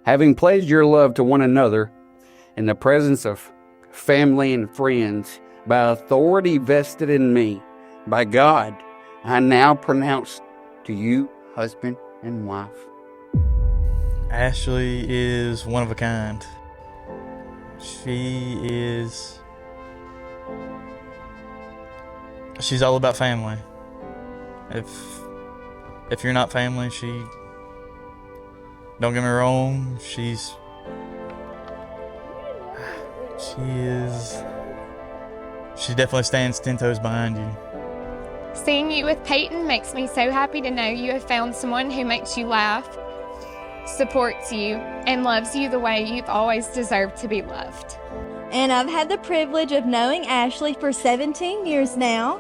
Having pledged your love to one another in the presence of family and friends, by authority vested in me by God, I now pronounce to you husband and wife. Ashley is one of a kind. She's all about family. If you're not family, don't get me wrong, she definitely stands 10 toes behind you. Seeing you with Peyton makes me so happy to know you have found someone who makes you laugh, supports you, and loves you the way you've always deserved to be loved. And I've had the privilege of knowing Ashley for 17 years now.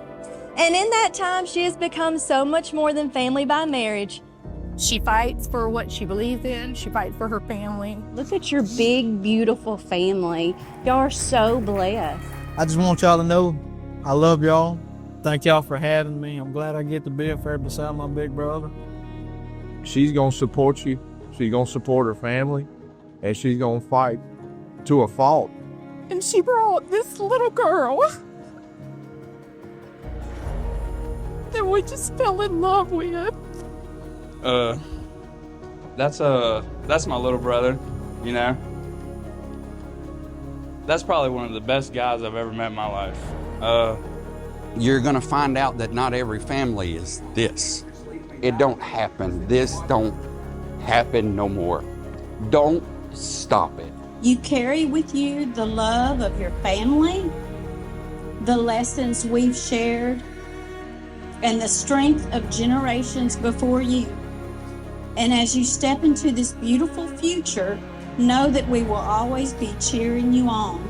And in that time, she has become so much more than family by marriage. She fights for what she believes in. She fights for her family. Look at your big, beautiful family. Y'all are so blessed. I just want y'all to know I love y'all. Thank y'all for having me. I'm glad I get to be up there beside my big brother. She's going to support you. She's going to support her family. And she's going to fight to a fault. And she brought this little girl that we just fell in love with. That's my little brother, you know. That's probably one of the best guys I've ever met in my life. You're going to find out that not every family is this. It don't happen. This don't happen no more. Don't stop it. You carry with you the love of your family, the lessons we've shared, and the strength of generations before you. And as you step into this beautiful future, know that we will always be cheering you on.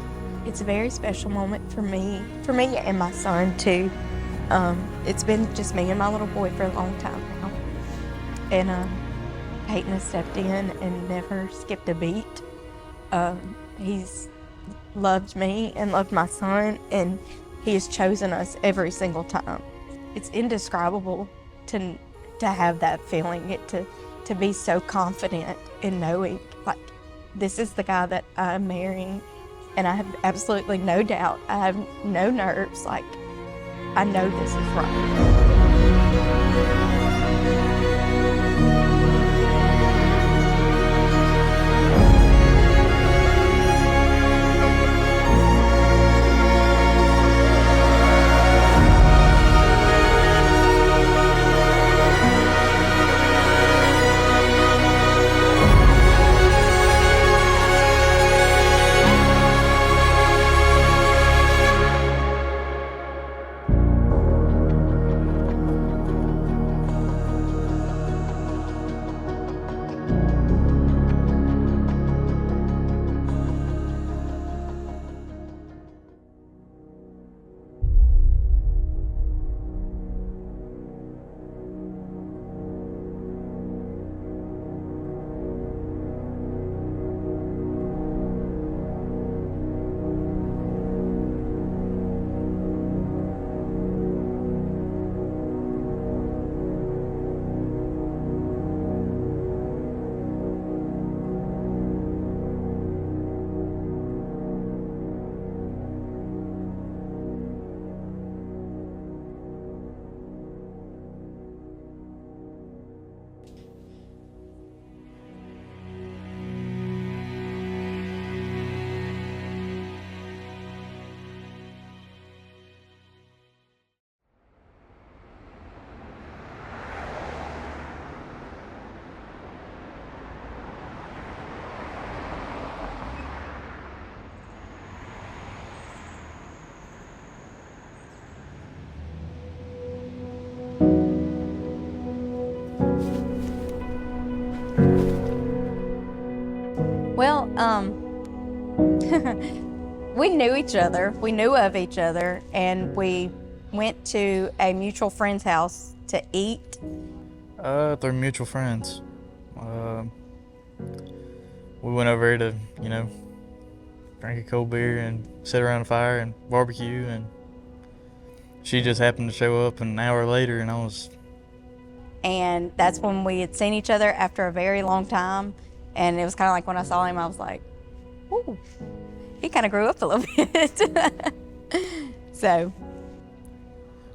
It's a very special moment for me and my son too. It's been just me and my little boy for a long time now. And Peyton has stepped in and never skipped a beat. He's loved me and loved my son, and he has chosen us every single time. It's indescribable to have that feeling, to be so confident in knowing, like, this is the guy that I'm marrying, and I have absolutely no doubt. I have no nerves. Like, I know this is right. Well, we knew each other. We knew of each other, and we went to a mutual friend's house to eat. Through mutual friends. We went over to, drink a cold beer and sit around a fire and barbecue, and she just happened to show up an hour later, and And that's when we had seen each other after a very long time. And it was kind of like when I saw him, I was like, ooh, he kind of grew up a little bit. So.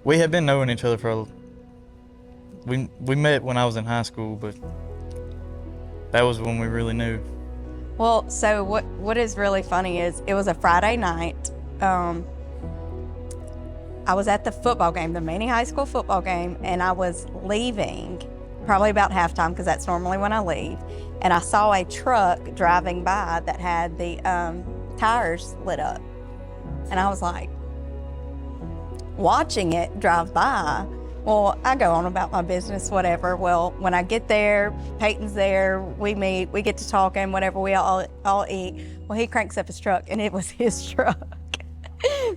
We had been knowing each other for we met when I was in high school, but that was when we really knew. Well, so what is really funny is it was a Friday night. I was at the football game, the Manny High School football game, and I was leaving probably about halftime because that's normally when I leave. And I saw a truck driving by that had the tires lit up. And I was like, watching it drive by. Well, I go on about my business, whatever. Well, when I get there, Peyton's there, we meet, we get to talking, whatever, we all eat. Well, he cranks up his truck, and it was his truck.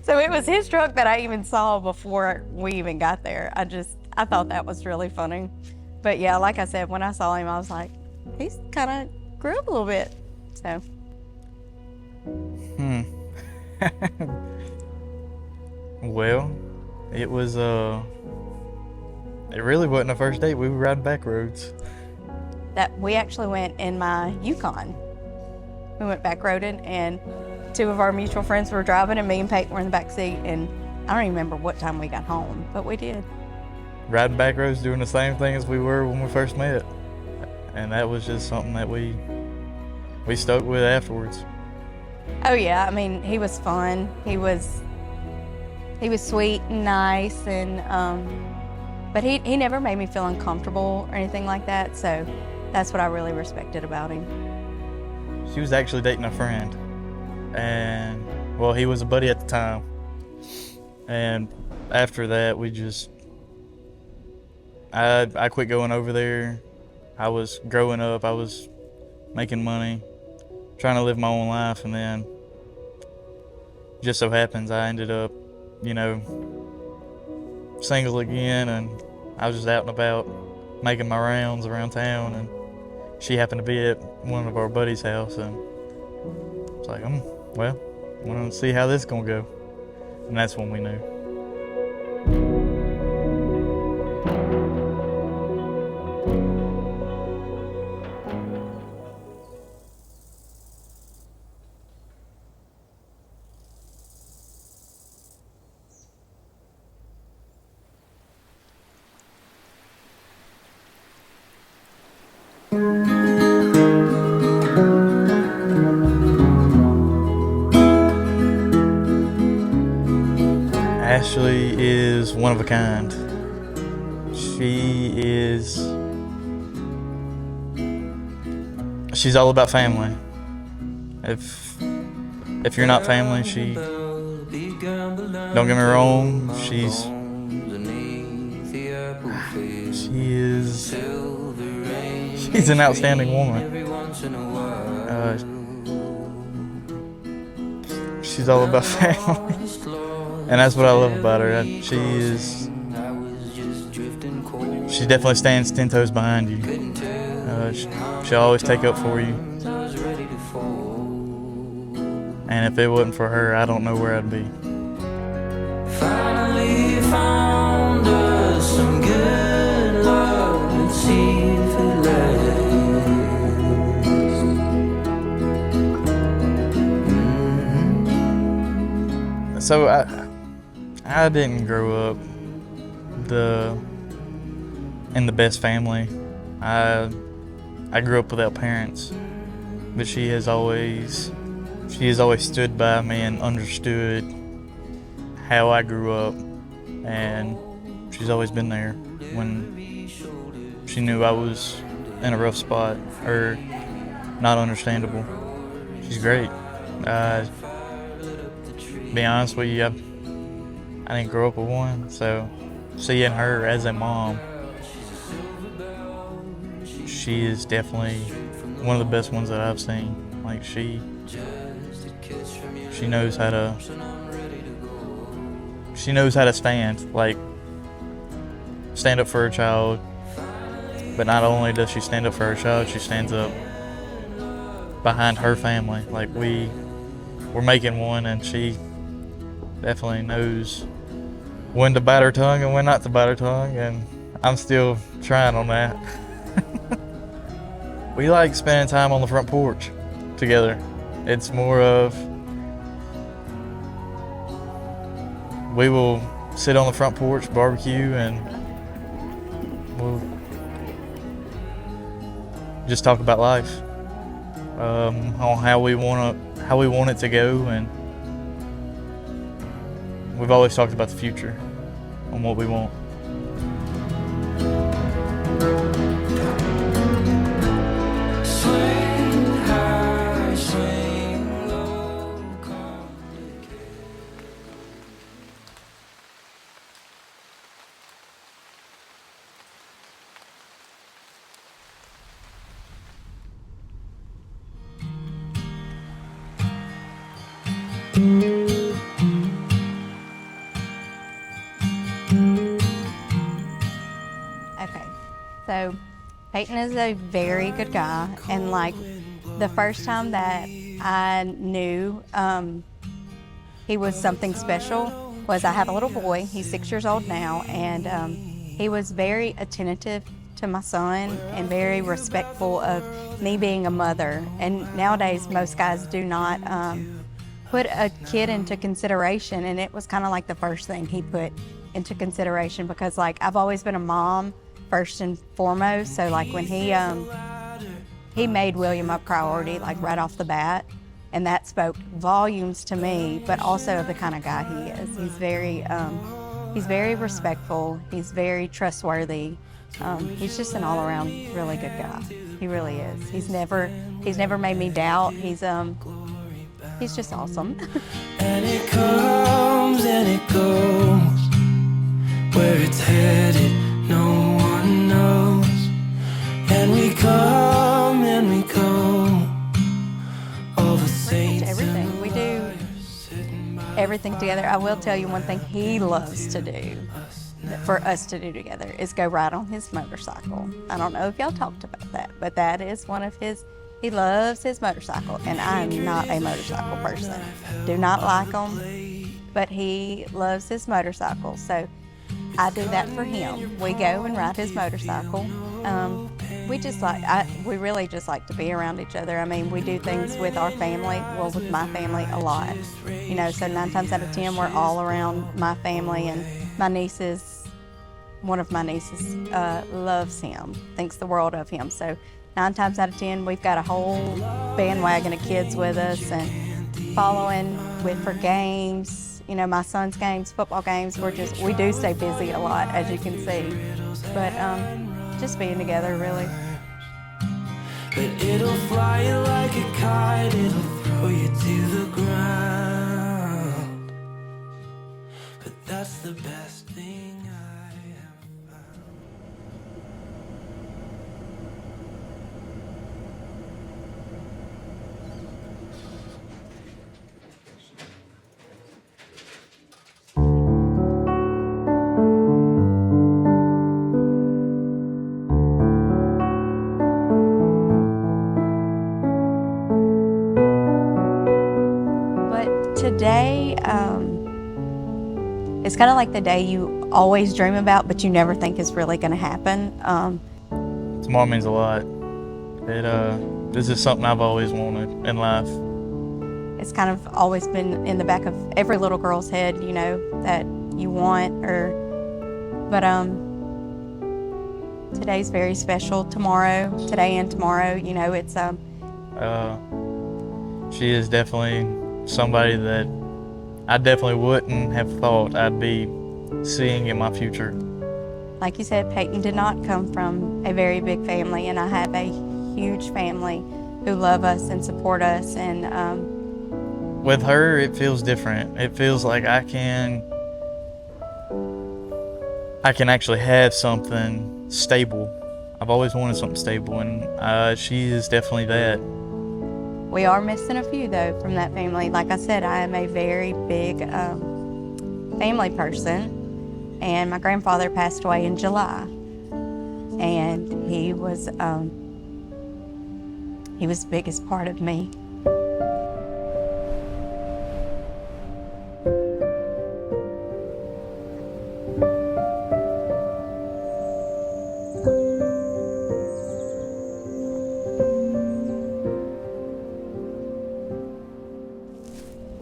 So it was his truck that I even saw before we even got there. I thought that was really funny. But yeah, like I said, when I saw him, I was like, he's kind of grew up a little bit, so. Well, it was, it really wasn't a first date. We were riding back roads. That we actually went in my Yukon. We went back roading, and two of our mutual friends were driving, and me and Peyton were in the back seat, and I don't even remember what time we got home, but we did. Riding back roads, doing the same thing as we were when we first met. And that was just something that we stuck with afterwards. Oh yeah, I mean, he was fun. He was sweet and nice, and but he never made me feel uncomfortable or anything like that, so that's what I really respected about him. She was actually dating a friend, and well, he was a buddy at the time. And after that, I quit going over there. I was growing up, I was making money, trying to live my own life, and then just so happens I ended up, single again, and I was just out and about making my rounds around town, and she happened to be at one of our buddies' house, and it's like, well, I want to see how this is gonna go, and that's when we knew. Ashley is one of a kind. She's all about family. If you're not family, don't get me wrong, she's an outstanding woman. She's all about family. And that's what I love about her. She definitely stands 10 toes behind you. She'll always take up for you. And if it wasn't for her, I don't know where I'd be. Finally found us some good love. Let's see if it lasts. So I didn't grow up in the best family. I grew up without parents, but she has always stood by me and understood how I grew up, and she's always been there when she knew I was in a rough spot or not understandable. She's great. Be honest with you, I didn't grow up with one, so seeing her as a mom, she is definitely one of the best ones that I've seen. Like she knows how to stand up for her child. But not only does she stand up for her child, she stands up behind her family. Like we're making one, and she definitely knows when to bite her tongue and when not to bite her tongue, and I'm still trying on that. We like spending time on the front porch together. It's more of, we will sit on the front porch, barbecue, and we'll just talk about life, on how we want it to go, and we've always talked about the future, on what we want. Okay, so Peyton is a very good guy, and like the first time that I knew he was something special was I have a little boy. He's 6 years old now, and he was very attentive to my son and very respectful of me being a mother. And nowadays, most guys do not put a kid into consideration, and it was kind of like the first thing he put into consideration, because like I've always been a mom first and foremost. So like when he made William a priority like right off the bat, and that spoke volumes to me, but also of the kind of guy he is. He's very respectful. He's very trustworthy. He's just an all-around really good guy. He really is. He's never made me doubt. He's just awesome. And it comes and it goes, where it's headed no one knows. And we come and we go, all the saints. Everything. We do everything together. I will tell you one thing he loves to do, for us to do together, is go ride on his motorcycle. I don't know if y'all talked about that, but that is one of his. He loves his motorcycle, and I'm not a motorcycle person. Do not like them, but he loves his motorcycle, so I do that for him. We go and ride his motorcycle. We really just like to be around each other. I mean, we do things with our family, well, with my family a lot. You know, so 9 times out of 10, we're all around my family, and one of my nieces loves him, thinks the world of him. So 9 times out of 10, we've got a whole bandwagon of kids with us and following for games. You know, my son's games, football games. We do stay busy a lot, as you can see. But just being together, really. But it'll fly you like a kite, it'll throw you to the ground. But that's the best thing I have found. Today, it's kind of like the day you always dream about, but you never think is really going to happen. Tomorrow means a lot. This is something I've always wanted in life. It's kind of always been in the back of every little girl's head, you know, that you want, but today's very special. Today and tomorrow, you know, it's she is definitely somebody that I definitely wouldn't have thought I'd be seeing in my future. Like you said, Peyton did not come from a very big family, and I have a huge family who love us and support us. And with her, it feels different. It feels like I can actually have something stable. I've always wanted something stable, and she is definitely that. We are missing a few, though, from that family. Like I said, I am a very big family person, and my grandfather passed away in July, and he was the biggest part of me.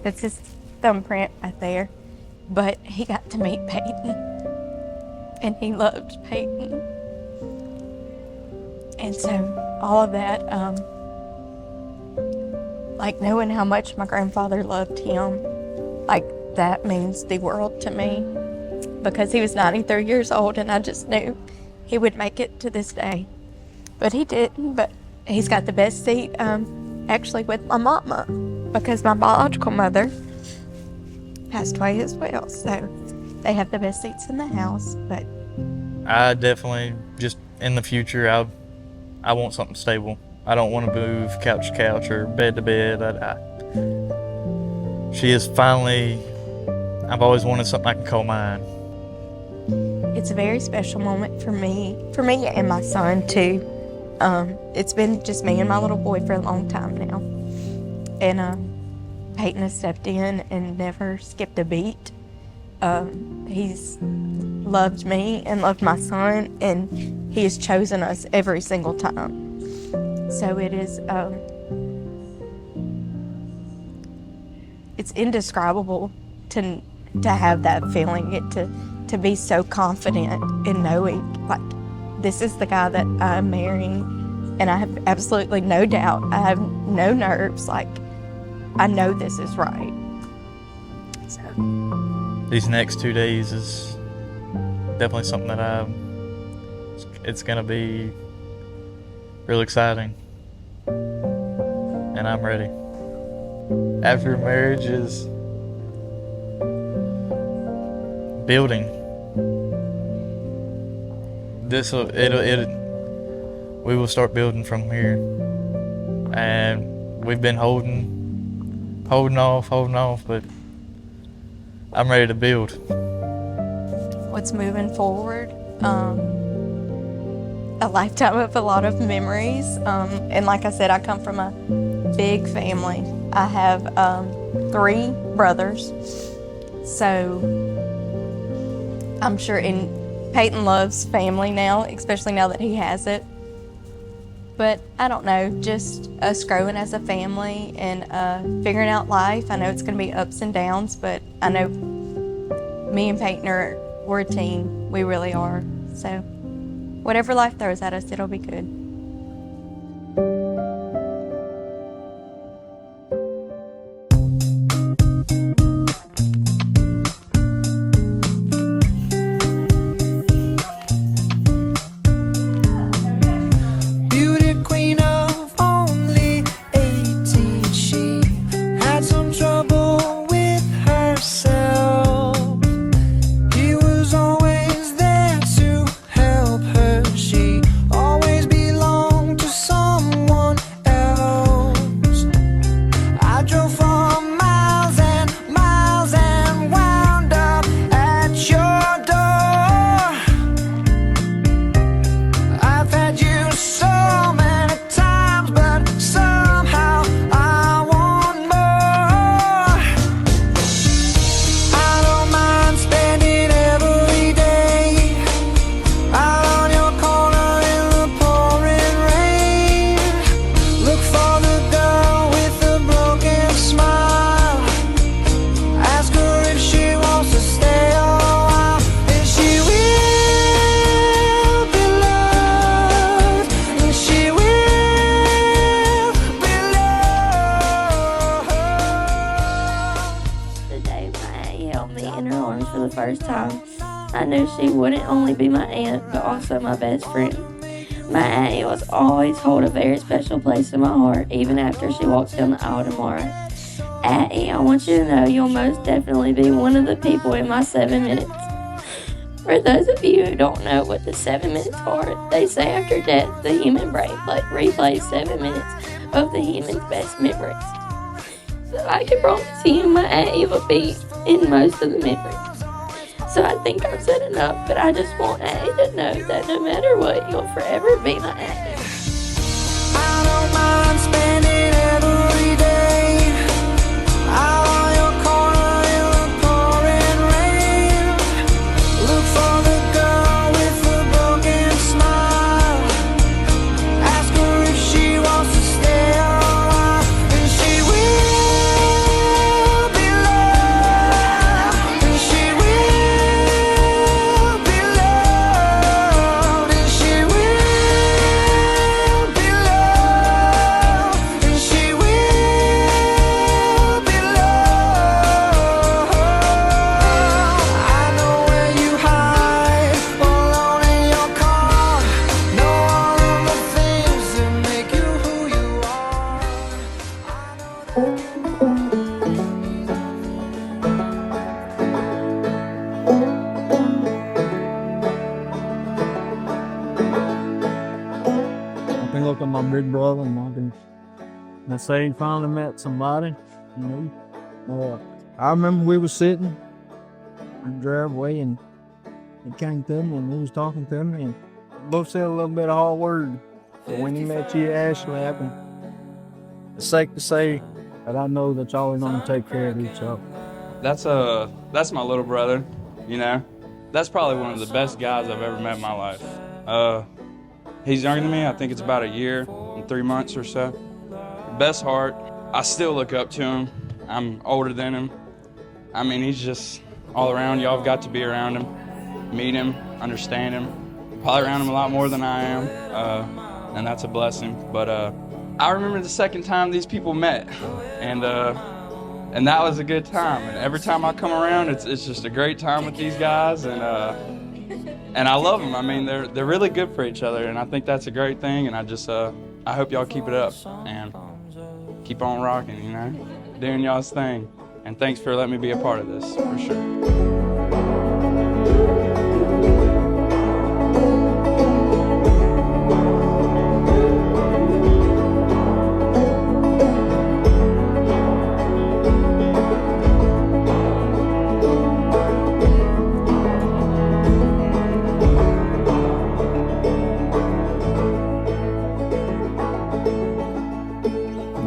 That's his thumbprint right there. But he got to meet Peyton, and he loved Peyton. And so all of that, like knowing how much my grandfather loved him, like that means the world to me, because he was 93 years old and I just knew he would make it to this day. But he didn't, but he's got the best seat actually with my mama, because my biological mother passed away as well. So they have the best seats in the house. But I definitely, just in the future, I want something stable. I don't want to move couch to couch or bed to bed. She is finally, I've always wanted something I can call mine. It's a very special moment for me and my son too. It's been just me and my little boy for a long time now. And Peyton has stepped in and never skipped a beat. He's loved me and loved my son, and he has chosen us every single time. So it is, it's indescribable to have that feeling, to be so confident in knowing, like, this is the guy that I'm marrying, and I have absolutely no doubt. I have no nerves. Like, I know this is right. So these next 2 days is definitely something that it's gonna be real exciting, and I'm ready. After marriage is building. We will start building from here, and we've been holding off, but I'm ready to build. What's moving forward? A lifetime of a lot of memories. And like I said, I come from a big family. I have 3 brothers. So I'm sure, and Peyton loves family now, especially now that he has it. But I don't know, just us growing as a family and figuring out life. I know it's going to be ups and downs, but I know me and Peyton we're a team. We really are. So whatever life throws at us, it'll be good. For the first time, I knew she wouldn't only be my aunt, but also my best friend. My auntie will always hold a very special place in my heart, even after she walks down the aisle tomorrow. Auntie, I want you to know you'll most definitely be one of the people in my 7 minutes. For those of you who don't know what the 7 minutes are, they say after death, the human brain replays 7 minutes of the human's best memories. So I can promise you my auntie will be in most of the memories. So I think I've said enough, but I just want Addie to know that no matter what, you'll forever be my Addie. I don't mind spending every day out on your corner in the pouring rain. Look for the girl with the broken smile. Ask her if she wants to stay a while, and she will be And say he finally met somebody, I remember we were sitting in the driveway and he came to me and he was talking to me and both said a little bit of hard word. But when he met you, Ashley, it's safe to say that I know that y'all are gonna take care of each other. That's my little brother, That's probably one of the best guys I've ever met in my life. He's younger than me. I think it's about a year and 3 months or so. Best heart. I still look up to him. I'm older than him. I mean, he's just all around. Y'all have got to be around him, meet him, understand him. Probably around him a lot more than I am, and that's a blessing. But I remember the second time these people met, and that was a good time. And every time I come around, it's just a great time with these guys, and I love them. I mean, they're really good for each other, and I think that's a great thing. And I hope y'all keep it up and keep on rocking, doing y'all's thing. And thanks for letting me be a part of this, for sure.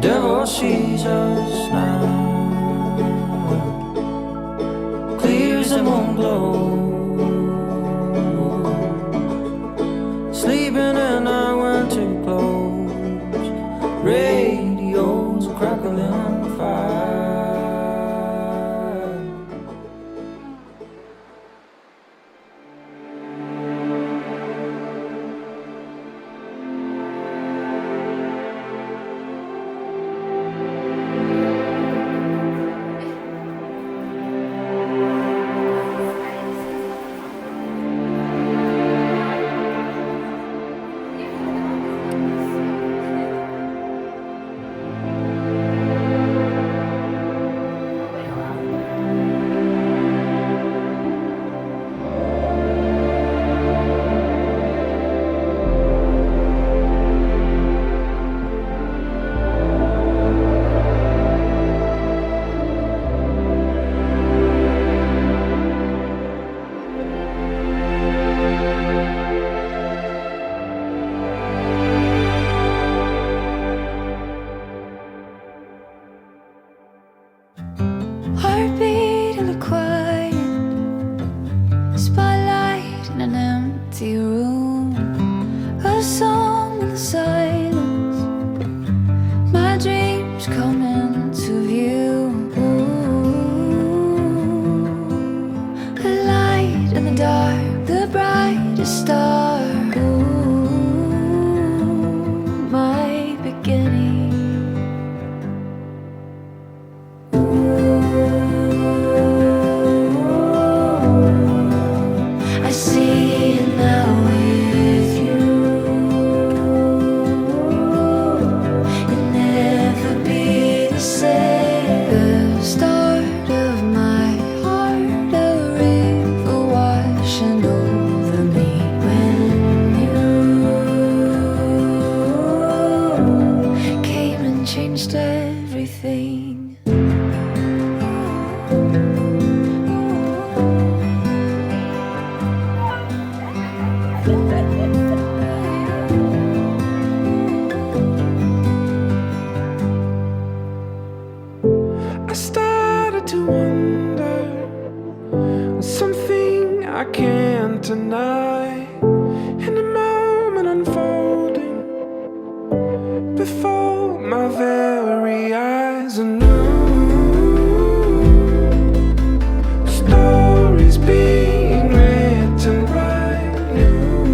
Devil sees us now, clears the moon glow, sleeping in our winter clothes, radios crackling fire. Heartbeat in the quiet, spotlight in an empty room, a song in the silence, my dreams come into view. A light in the dark, the brightest star. My beginning. I see it now with you. It'll never be the same. The start of my heart, a river washing over me. When you came and changed everything. I started to wonder something I can't deny. In a moment unfolding before my very eyes, a new stories being written right new,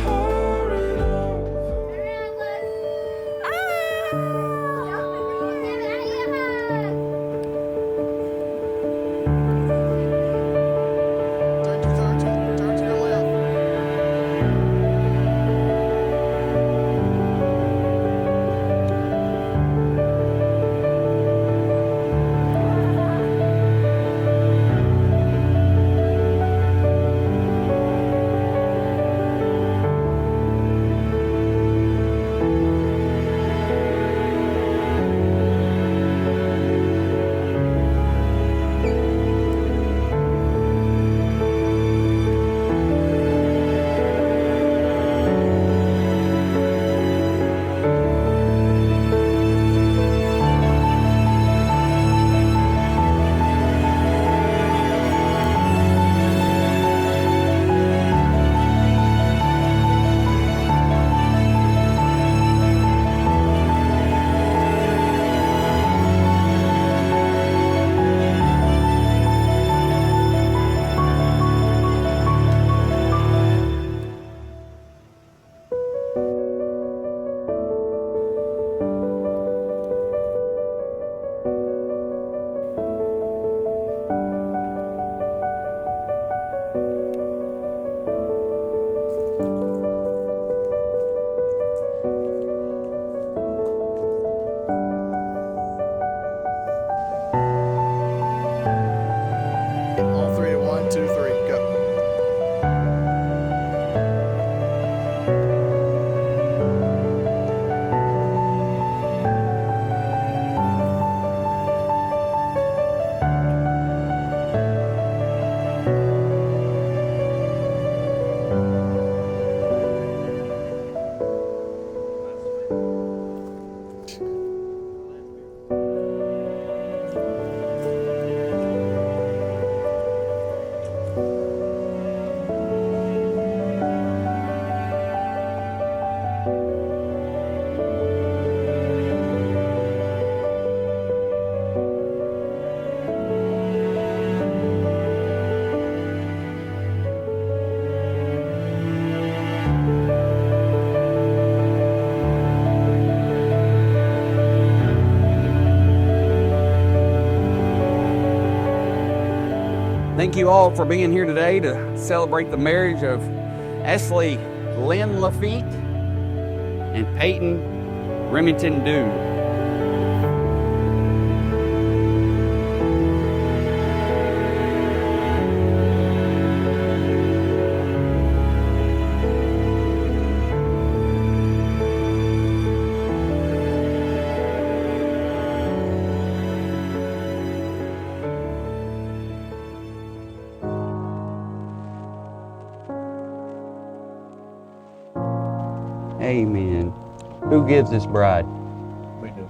pouring over. Thank you all for being here today to celebrate the marriage of Ashley Lynn Lafitte and Peyton Remington Dew. Amen. Who gives this bride? We do.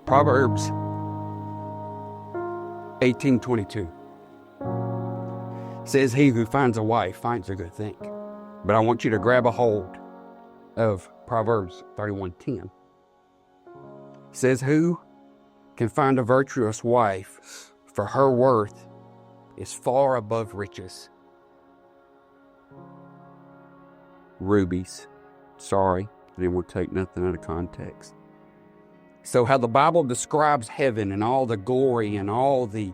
Proverbs 18:22 says, "He who finds a wife finds a good thing." But I want you to grab a hold of Proverbs 31:10. It says, "Who can find a virtuous wife? For her worth is far above riches." Rubies. Sorry, I didn't want to take nothing out of context. So how the Bible describes heaven and all the glory and all the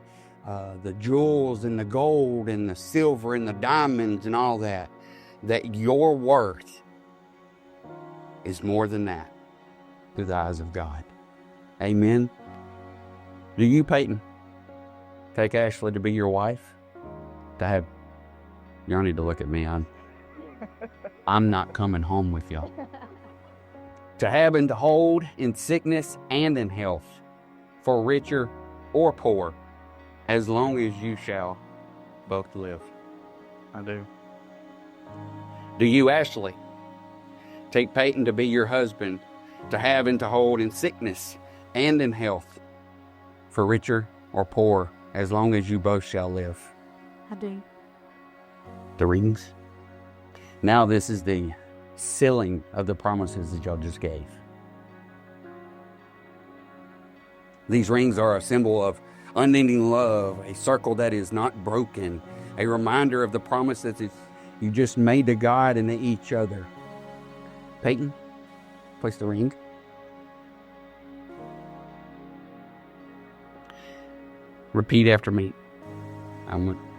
jewels and the gold and the silver and the diamonds and all that your worth is more than that through the eyes of God. Amen. Do you, Peyton, take Ashley to be your wife? To have, you don't need to look at me. I'm not coming home with y'all. To have and to hold in sickness and in health, for richer or poor, as long as you shall both live. I do. Do you, Ashley, take Peyton to be your husband, to have and to hold in sickness and in health, for richer or poor, as long as you both shall live? I do. The rings. Now this is the sealing of the promises that y'all just gave. These rings are a symbol of unending love, a circle that is not broken, a reminder of the promises that you just made to God and to each other. Peyton, place the ring. Repeat after me.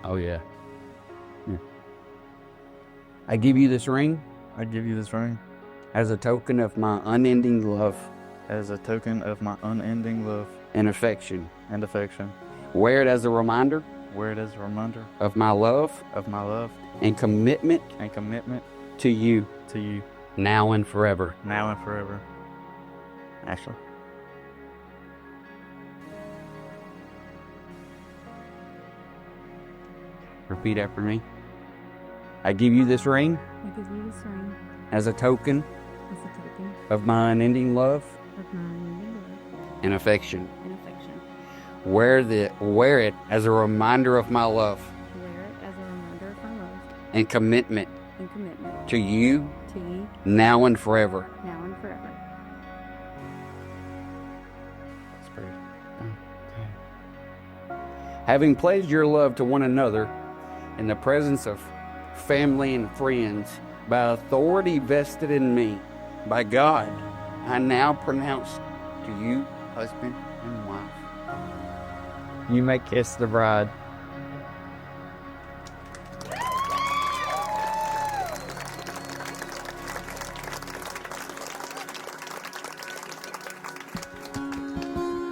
Oh yeah. I give you this ring. I give you this ring as a token of my unending love. As a token of my unending love. And affection. And affection. Wear it as a reminder. Wear it as a reminder. Of my love. Of my love. And commitment. And commitment. To you. To you. Now and forever. Now and forever. Ashley. Repeat after me. I give you this ring. I give you this ring as a token. As a token. Of my unending love. Of my unending love. And affection. And affection. Wear it as a reminder of my love. Wear it as a reminder of my love. And commitment. And commitment. To you. To you. Now and forever. Now and forever. Having pledged your love to one another in the presence of family and friends, by authority vested in me by God, I now pronounce to you, husband and wife. You may kiss the bride.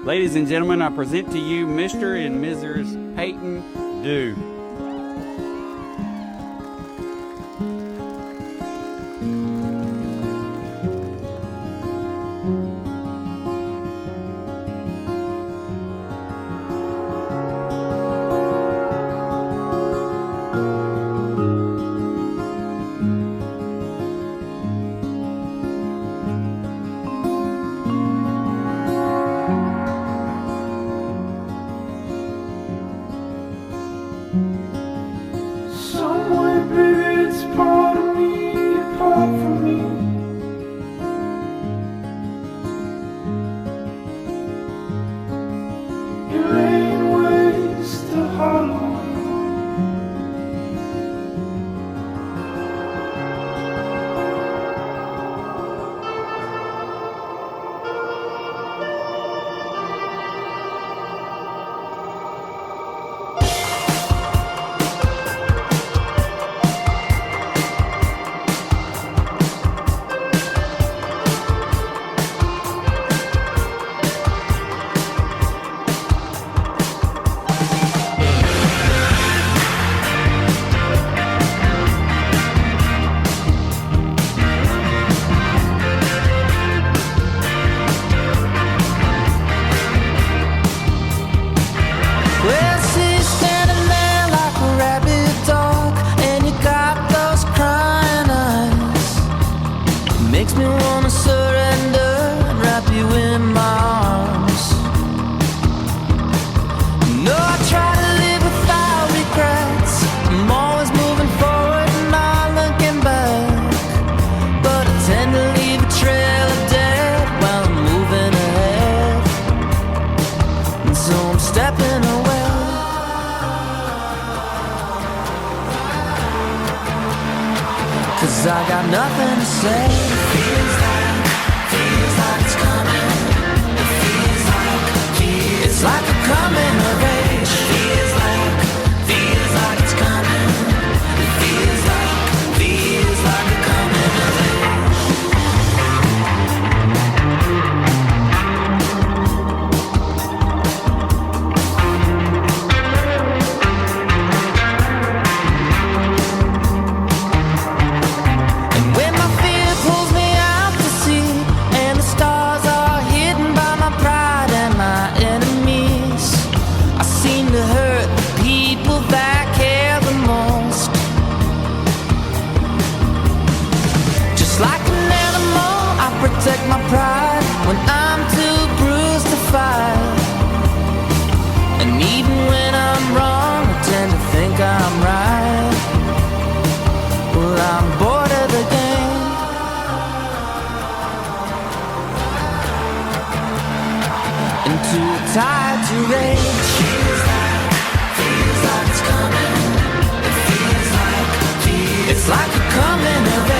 Ladies and gentlemen, I present to you Mr. and Mrs. Peyton Dew. 'cause I got nothing to say. Feels like it's coming. It feels like a coming of age. Feels like it's coming. It feels like a coming of age. And when my fear pulls me out to sea, and the stars are hidden by my pride and my enemies, I seem to hurt the people that care the most. Just like an animal, I protect my pride when I'm too bruised to fight. And even when I'm wrong, I tend to think I'm right. Well, I'm bored of the game, and too tired to rage. Feels like it's coming. It feels like it's like a coming of age.